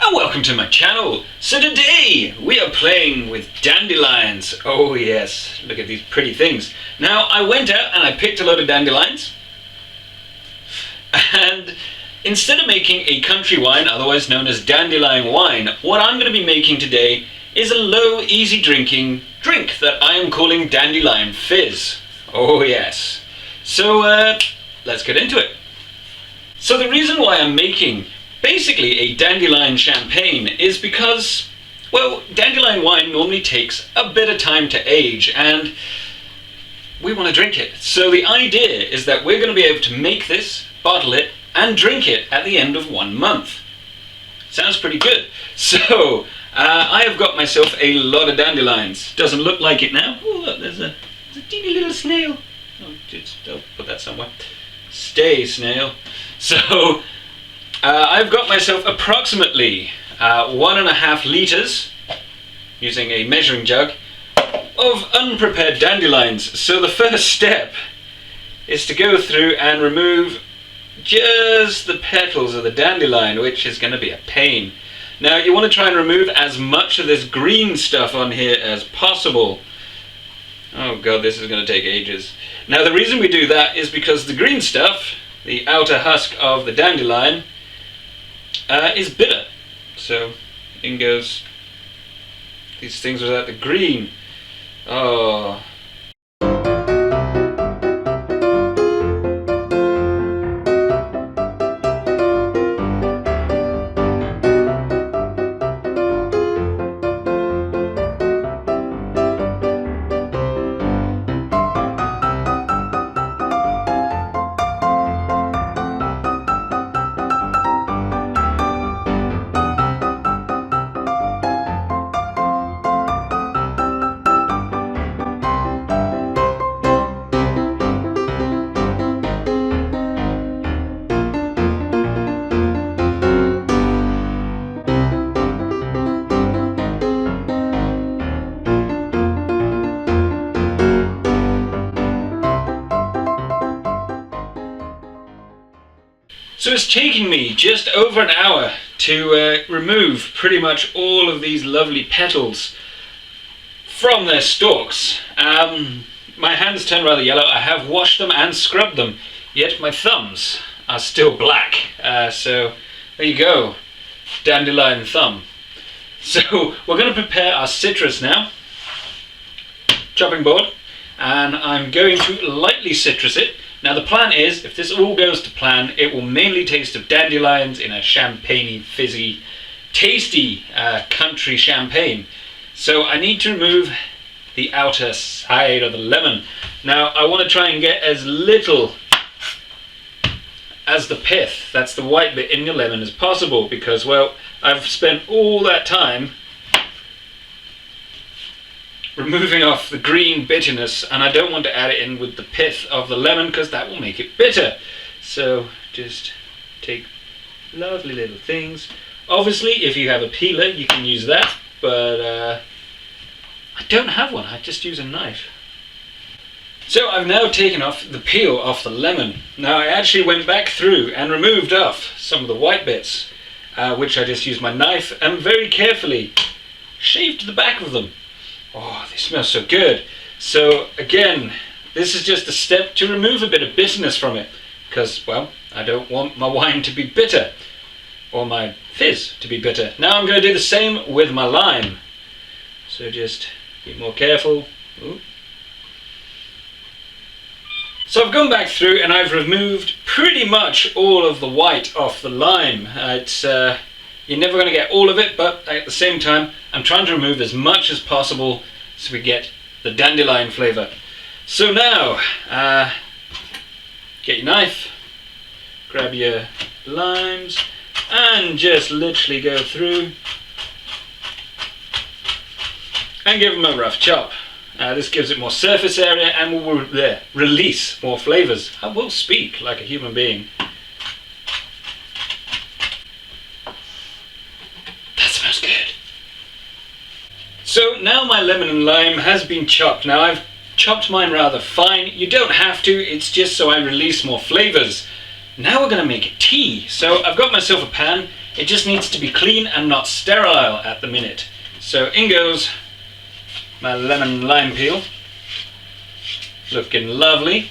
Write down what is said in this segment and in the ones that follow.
and welcome to my channel. So today we are playing with dandelions. Oh yes, look at these pretty things. Now I went out and I picked a lot of dandelions, and instead of making a country wine, otherwise known as dandelion wine, what I'm going to be making today is a low, easy drinking drink that I am calling dandelion fizz. Oh yes. So let's get into it. So the reason why I'm making basically a dandelion champagne is because, well, dandelion wine normally takes a bit of time to age and we want to drink it. So the idea is that we're going to be able to make this, bottle it, and drink it at the end of 1 month. Sounds pretty good. So I have got myself a lot of dandelions. Doesn't look like it now. Oh look, there's a teeny little snail. I'll put that somewhere. Stay, snail. So I've got myself approximately 1.5 litres, using a measuring jug, of unprepared dandelions. So the first step is to go through and remove just the petals of the dandelion, which is going to be a pain. Now you want to try and remove as much of this green stuff on here as possible. Oh god, this is going to take ages. Now the reason we do that is because the green stuff, the outer husk of the dandelion, is bitter. So in goes these things without the green. Oh. So it's taking me just over an hour to remove pretty much all of these lovely petals from their stalks. My hands turn rather yellow. I have washed them and scrubbed them, yet my thumbs are still black. So there you go, dandelion thumb. So we're going to prepare our citrus now. Chopping board, and I'm going to lightly citrus it. Now the plan is, if this all goes to plan, it will mainly taste of dandelions in a champagne-y, fizzy, tasty country champagne. So I need to remove the outer side of the lemon. Now I want to try and get as little as the pith, that's the white bit in your lemon, as possible, because, well, I've spent all that time removing off the green bitterness, and I don't want to add it in with the pith of the lemon because that will make it bitter. So just take lovely little things. Obviously if you have a peeler you can use that, but I don't have one, I just use a knife. So I've now taken off the peel off the lemon. Now I actually went back through and removed off some of the white bits, which I just used my knife and very carefully shaved the back of them. Oh, they smell so good. So again, this is just a step to remove a bit of bitterness from it, because, well, I don't want my wine to be bitter, or my fizz to be bitter. Now I'm going to do the same with my lime. So just be more careful. Ooh. So I've gone back through and I've removed pretty much all of the white off the lime. You're never going to get all of it, but at the same time I'm trying to remove as much as possible so we get the dandelion flavour. So now, get your knife, grab your limes, and just literally go through and give them a rough chop. This gives it more surface area and will release more flavours. I will speak like a human being. So now my lemon and lime has been chopped. Now I've chopped mine rather fine. You don't have to, it's just so I release more flavours. Now we're going to make a tea. So I've got myself a pan It just needs to be clean and not sterile at the minute. So in goes my lemon lime peel. Looking lovely.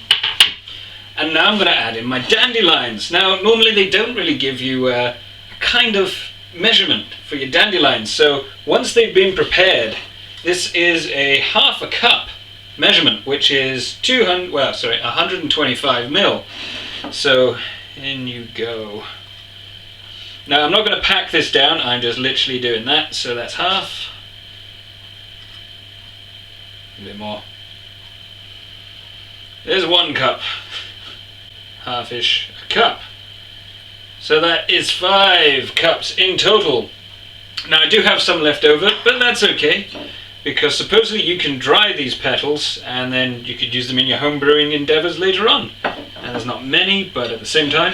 And now I'm going to add in my dandelions. Now normally they don't really give you a kind of measurement for your dandelions. So once they've been prepared, this is a half a cup measurement, which is 125 ml. So in you go. Now I'm not going to pack this down, I'm just literally doing that. So that's half. A bit more. There's 1 cup. Half-ish a cup. So that is 5 cups in total. Now I do have some left over, but that's okay, because supposedly you can dry these petals and then you could use them in your home brewing endeavors later on. And there's not many, but at the same time,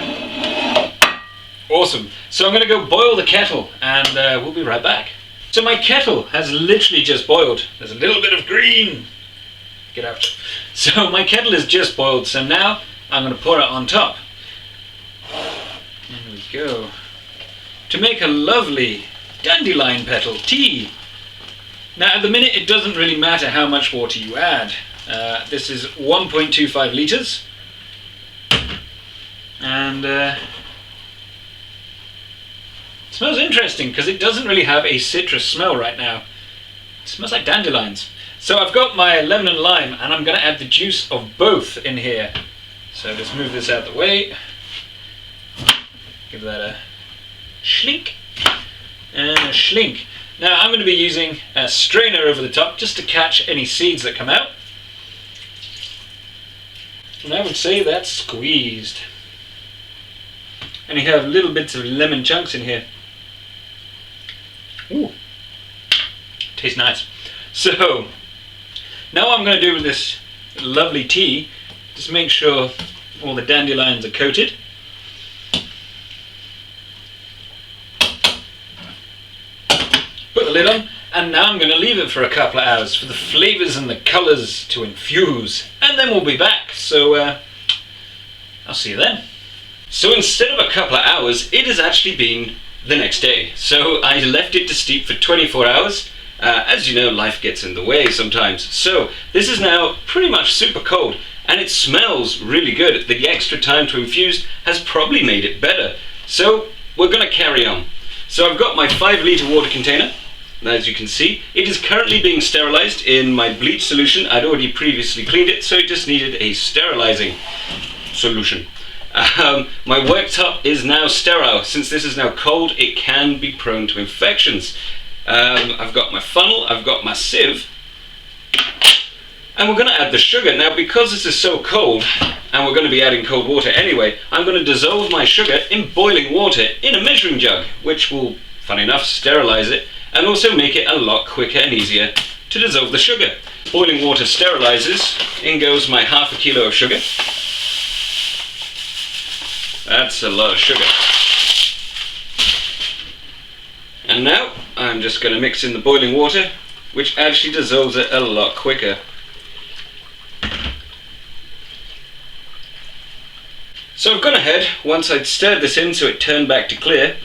awesome. So I'm going to go boil the kettle and we'll be right back. So my kettle has literally just boiled. There's a little bit of green. Get out. So my kettle is just boiled, so now I'm going to pour it on top. There we go. To make a lovely dandelion petal tea. Now at the minute it doesn't really matter how much water you add. This is 1.25 litres. And it smells interesting because it doesn't really have a citrus smell right now. It smells like dandelions. So I've got my lemon and lime and I'm going to add the juice of both in here. So just move this out of the way. Give that a schlink and a schlink. Now I'm going to be using a strainer over the top just to catch any seeds that come out. And I would say that's squeezed. And you have little bits of lemon chunks in here. Ooh, tastes nice. So now what I'm going to do with this lovely tea, just make sure all the dandelions are coated. Put the lid on, and now I'm going to leave it for a couple of hours for the flavours and the colours to infuse, and then we'll be back. So I'll see you then. So instead of a couple of hours, it has actually been the next day. So I left it to steep for 24 hours. As you know, life gets in the way sometimes. So this is now pretty much super cold, and it smells really good. The extra time to infuse has probably made it better. So we're going to carry on. So I've got my 5-litre water container. As you can see, it is currently being sterilized in my bleach solution. I'd already previously cleaned it, so it just needed a sterilizing solution. My worktop is now sterile. Since this is now cold, it can be prone to infections. I've got my funnel, I've got my sieve, and we're going to add the sugar. Now because this is so cold, and we're going to be adding cold water anyway, I'm going to dissolve my sugar in boiling water in a measuring jug, which will, funny enough, sterilize it, and also make it a lot quicker and easier to dissolve the sugar. Boiling water sterilizes. In goes my half a kilo of sugar. That's a lot of sugar. And now I'm just going to mix in the boiling water, which actually dissolves it a lot quicker. So I've gone ahead, once I'd stirred this in so it turned back to clear,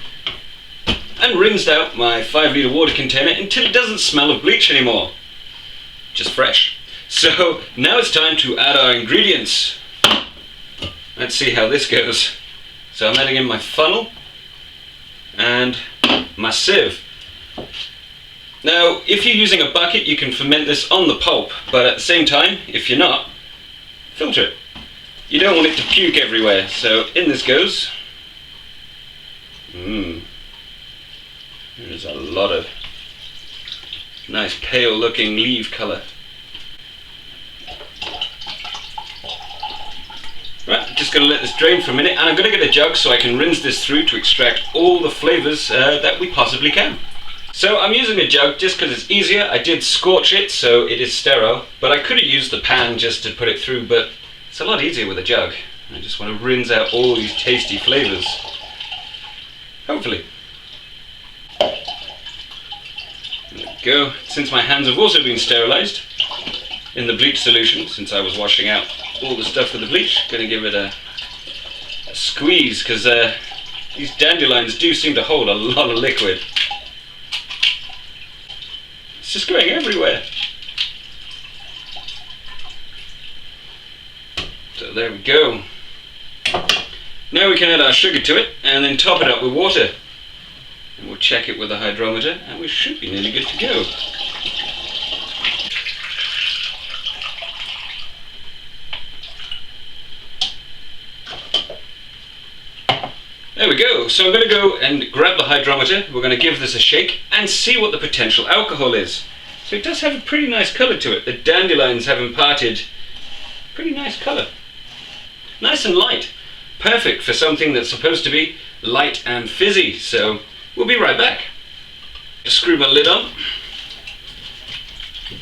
and rinsed out my 5-litre water container until it doesn't smell of bleach anymore. Just fresh. So now it's time to add our ingredients. Let's see how this goes. So I'm adding in my funnel and my sieve. Now if you're using a bucket you can ferment this on the pulp, but at the same time, if you're not, filter it. You don't want it to puke everywhere, so in this goes. There's a lot of nice pale looking leaf colour. Right, just going to let this drain for a minute, and I'm going to get a jug so I can rinse this through to extract all the flavours that we possibly can. So I'm using a jug just because it's easier. I did scorch it so it is sterile, but I could have used the pan just to put it through, but it's a lot easier with a jug. I just want to rinse out all these tasty flavours. Hopefully. There we go. Since my hands have also been sterilised in the bleach solution, since I was washing out all the stuff with the bleach, going to give it a squeeze, because These dandelions do seem to hold a lot of liquid. It's just going everywhere. So there we go. Now we can add our sugar to it and then top it up with water. And we'll check it with a hydrometer and we should be nearly good to go. There we go. So I'm going to go and grab the hydrometer. We're going to give this a shake and see what the potential alcohol is. So it does have a pretty nice colour to it. The dandelions have imparted pretty nice colour. Nice and light. Perfect for something that's supposed to be light and fizzy. So we'll be right back. Just screw my lid on.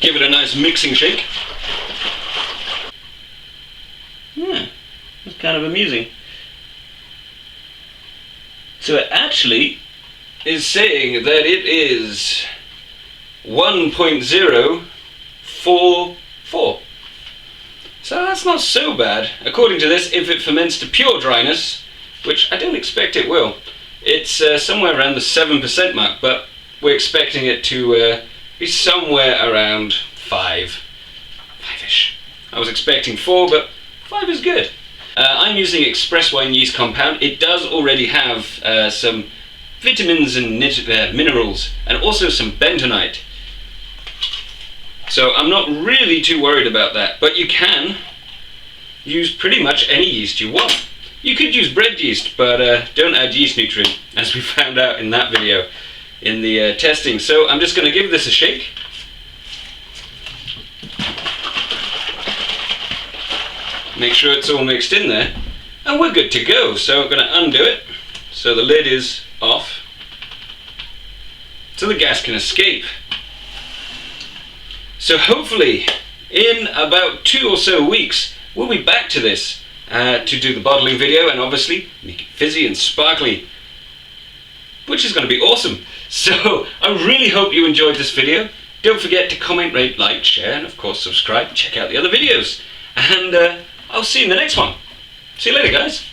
Give it a nice mixing shake. Yeah, that's kind of amusing. So it actually is saying that it is 1.044. So that's not so bad. According to this, if it ferments to pure dryness, which I don't expect it will, it's somewhere around the 7% mark, but we're expecting it to be somewhere around 5-ish. I was expecting 4, but 5 is good. I'm using express wine yeast compound. It does already have some vitamins and minerals and also some bentonite. So I'm not really too worried about that, but you can use pretty much any yeast you want. You could use bread yeast, but don't add yeast nutrient, as we found out in that video in the testing. So I'm just going to give this a shake. Make sure it's all mixed in there, and we're good to go. So I'm going to undo it so the lid is off so the gas can escape. So hopefully in about 2 or so weeks we'll be back to this to do the bottling video and obviously make it fizzy and sparkly, which is going to be awesome. So I really hope you enjoyed this video. Don't forget to comment, rate, like, share, and of course subscribe. Check out the other videos, and I'll see you in the next one. See you later, guys.